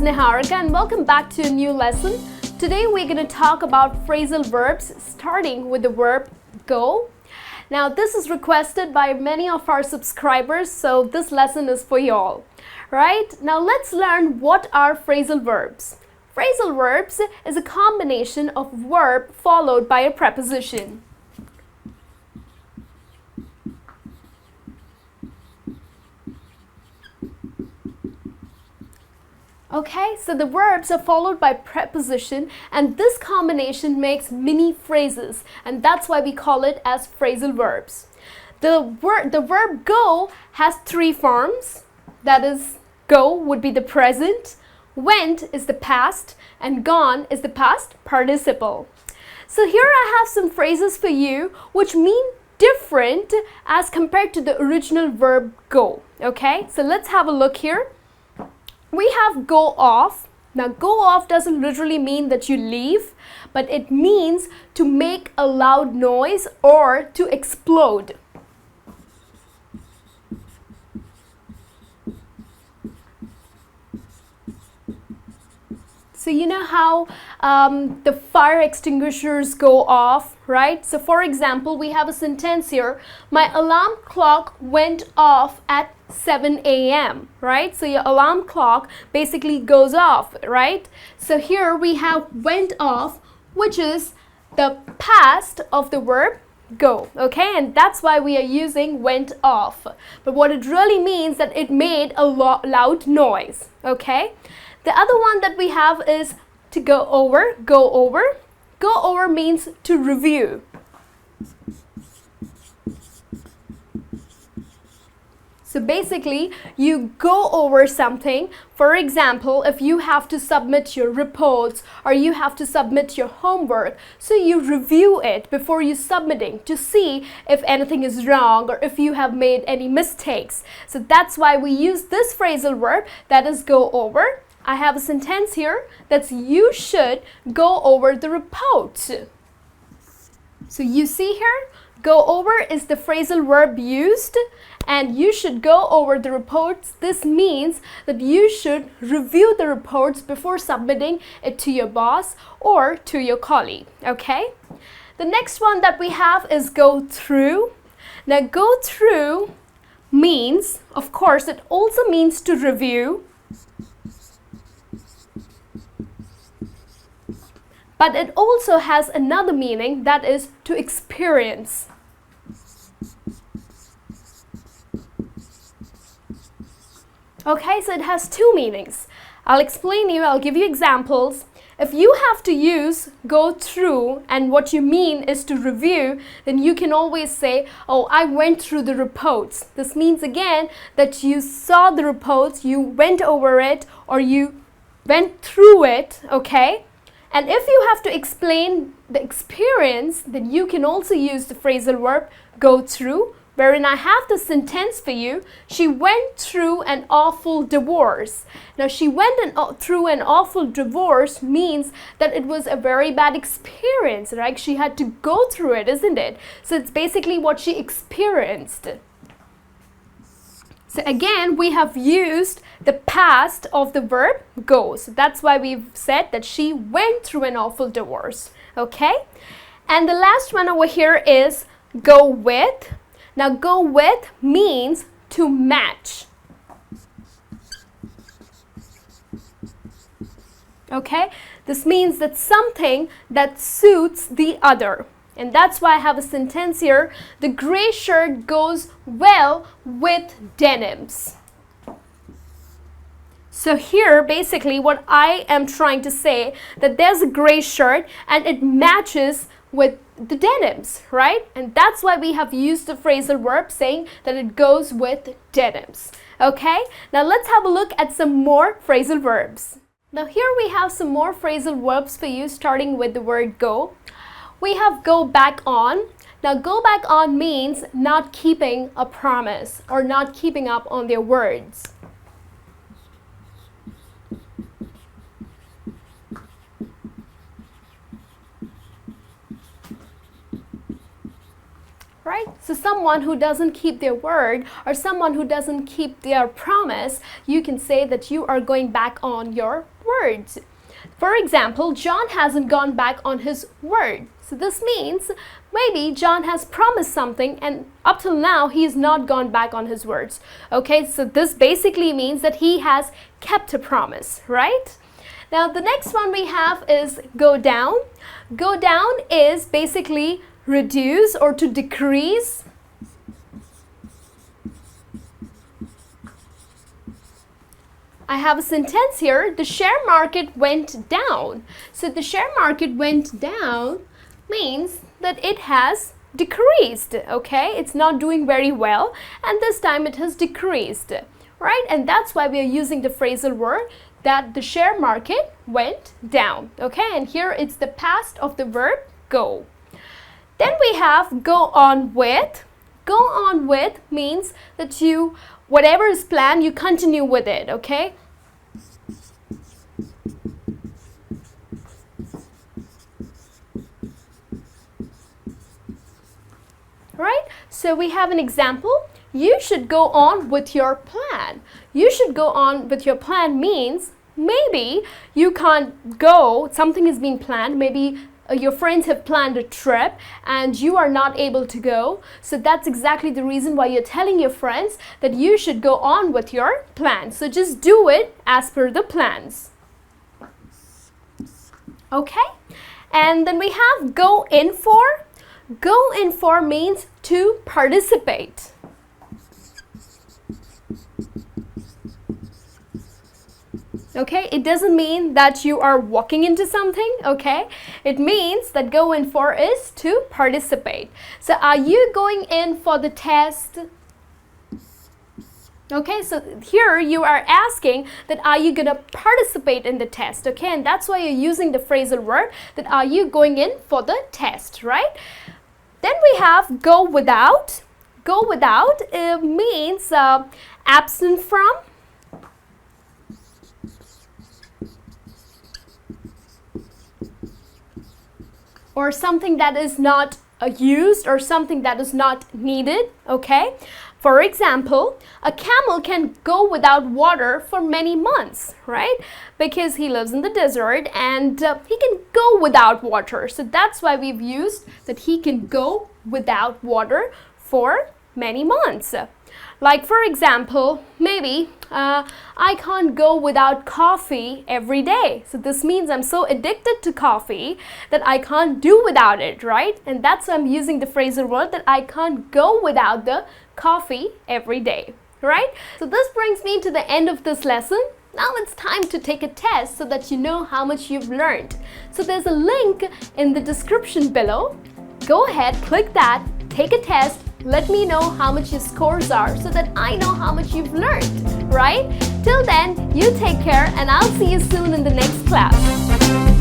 Niharika and welcome back to a new lesson. Today we're going to talk about phrasal verbs starting with the verb go. Now this is requested by many of our subscribers, so this lesson is for you all. Right? Now let's learn what are phrasal verbs. Phrasal verbs is a combination of verb followed by a preposition. Okay, so the verbs are followed by preposition and this combination makes mini phrases and that's why we call it as phrasal verbs. The verb go has three forms, that is go would be the present, went is the past and gone is the past participle. So here I have some phrases for you which mean different as compared to the original verb go. Okay, so let's have a look here. We have go off. Now go off doesn't literally mean that you leave, but it means to make a loud noise or to explode. So you know how the fire extinguishers go off, right? So for example, we have a sentence here, my alarm clock went off at 7 a.m., right? So your alarm clock basically goes off, right? So here we have went off, which is the past of the verb go, okay? And that's why we are using went off. But what it really means that it made a loud noise, okay? The other one that we have is to go over, go over. Go over means to review. So basically, you go over something. For example, if you have to submit your reports or you have to submit your homework, so you review it before you submitting to see if anything is wrong or if you have made any mistakes. So that's why we use this phrasal verb, that is go over. I have a sentence here that's you should go over the report. So you see here, go over is the phrasal verb used and you should go over the reports. This means that you should review the reports before submitting it to your boss or to your colleague, okay? The next one that we have is go through. Now go through means, of course, it also means to review. But it also has another meaning, that is to experience. Okay, so it has two meanings. I'll explain you, I'll give you examples. If you have to use go through and what you mean is to review, then you can always say, oh, I went through the reports. This means again that you saw the reports, you went over it or you went through it, okay? And if you have to explain the experience, then you can also use the phrasal verb go through, wherein I have the sentence for you. She went through an awful divorce. Now, she went through an awful divorce means that it was a very bad experience, right? She had to go through it, isn't it? So it's basically what she experienced. So again, we have used the past of the verb go. So that's why we've said that she went through an awful divorce. Okay? And the last one over here is go with. Now go with means to match. Okay? This means that something that suits the other. And that's why I have a sentence here. The gray shirt goes well with denims. So here, basically, what I am trying to say, that there's a gray shirt and it matches with the denims, right? And that's why we have used the phrasal verb saying that it goes with denims. Okay? Now let's have a look at some more phrasal verbs. Now here we have some more phrasal verbs for you, starting with the word go. We have go back on. Now go back on means not keeping a promise or not keeping up on their words. Right? So someone who doesn't keep their word or someone who doesn't keep their promise, you can say that you are going back on your words. For example, John hasn't gone back on his word. So this means maybe John has promised something and up till now he has not gone back on his words. Okay, so this basically means that he has kept a promise, right? Now the next one we have is go down. Go down is basically reduce or to decrease. I have a sentence here, the share market went down. So the share market went down means that it has decreased, okay? It's not doing very well and this time it has decreased, right? And that's why we are using the phrasal verb that the share market went down, okay? And here it's the past of the verb go. Then we have go on with. Go on with means that you, whatever is planned, you continue with it, okay? Right? So we have an example. You should go on with your plan. You should go on with your plan means maybe you can't go, something has been planned, maybe your friends have planned a trip and you are not able to go. So that's exactly the reason why you're telling your friends that you should go on with your plan. So just do it as per the plans. Okay? And then we have go in for. Go in for means to participate. Okay, it doesn't mean that you are walking into something, okay? It means that go in for is to participate. So are you going in for the test? Okay, so here you are asking that are you going to participate in the test, okay? And that's why you're using the phrasal verb that are you going in for the test, right? Then we have go without. Go without means absent from. Or something that is not used or something that is not needed, okay? For example, a camel can go without water for many months, right? Because he lives in the desert and he can go without water. So that's why we've used that he can go without water for many months. Like for example, maybe I can't go without coffee every day. So this means I'm so addicted to coffee that I can't do without it, right? And that's why I'm using the phrasal verb that I can't go without the coffee every day, right? So this brings me to the end of this lesson. Now it's time to take a test so that you know how much you've learned. So there's a link in the description below. Go ahead, click that, take a test. Let me know how much your scores are so that I know how much you've learned, right? Till then, you take care and I'll see you soon in the next class.